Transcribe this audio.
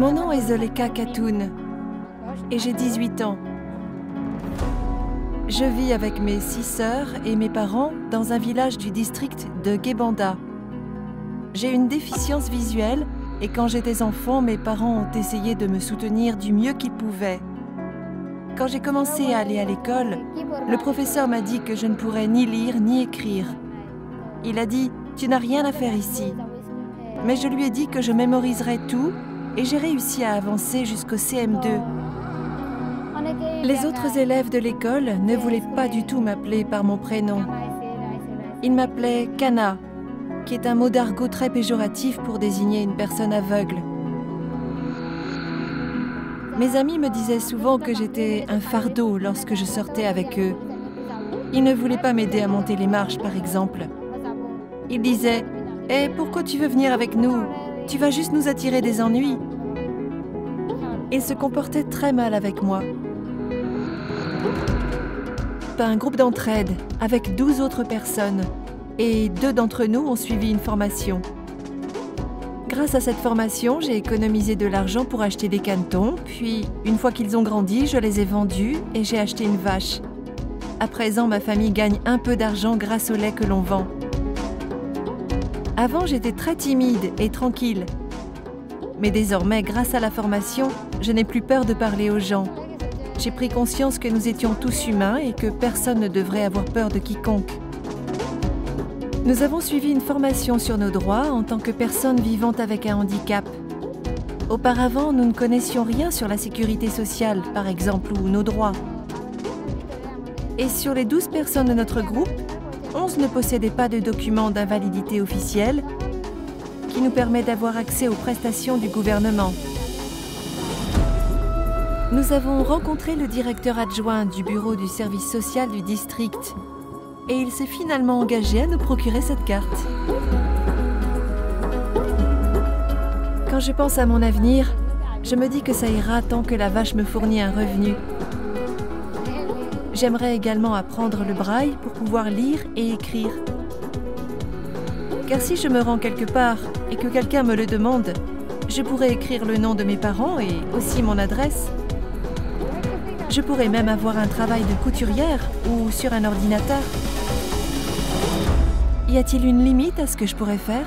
Mon nom est Zoleka Khatoun et j'ai 18 ans. Je vis avec mes 6 sœurs et mes parents dans un village du district de Gebanda. J'ai une déficience visuelle et quand j'étais enfant, mes parents ont essayé de me soutenir du mieux qu'ils pouvaient. Quand j'ai commencé à aller à l'école, le professeur m'a dit que je ne pourrais ni lire ni écrire. Il a dit « Tu n'as rien à faire ici ». Mais je lui ai dit que je mémoriserais tout et j'ai réussi à avancer jusqu'au CM2. Les autres élèves de l'école ne voulaient pas du tout m'appeler par mon prénom. Ils m'appelaient Kana, qui est un mot d'argot très péjoratif pour désigner une personne aveugle. Mes amis me disaient souvent que j'étais un fardeau lorsque je sortais avec eux. Ils ne voulaient pas m'aider à monter les marches, par exemple. Ils disaient « Eh, pourquoi tu veux venir avec nous? Tu vas juste nous attirer des ennuis. » Ils se comportaient très mal avec moi. Un groupe d'entraide avec 12 autres personnes et 2 d'entre nous ont suivi une formation. Grâce à cette formation, j'ai économisé de l'argent pour acheter des canetons, puis une fois qu'ils ont grandi, je les ai vendus et j'ai acheté une vache. À présent, ma famille gagne un peu d'argent grâce au lait que l'on vend. Avant, j'étais très timide et tranquille. Mais désormais, grâce à la formation, je n'ai plus peur de parler aux gens. J'ai pris conscience que nous étions tous humains et que personne ne devrait avoir peur de quiconque. Nous avons suivi une formation sur nos droits en tant que personnes vivant avec un handicap. Auparavant, nous ne connaissions rien sur la sécurité sociale, par exemple, ou nos droits. Et sur les 12 personnes de notre groupe, 11 ne possédaient pas de document d'invalidité officiel qui nous permet d'avoir accès aux prestations du gouvernement. Nous avons rencontré le directeur adjoint du bureau du service social du district et il s'est finalement engagé à nous procurer cette carte. Quand je pense à mon avenir, je me dis que ça ira tant que la vache me fournit un revenu. J'aimerais également apprendre le braille pour pouvoir lire et écrire. Car si je me rends quelque part et que quelqu'un me le demande, je pourrais écrire le nom de mes parents et aussi mon adresse. Je pourrais même avoir un travail de couturière ou sur un ordinateur. Y a-t-il une limite à ce que je pourrais faire ?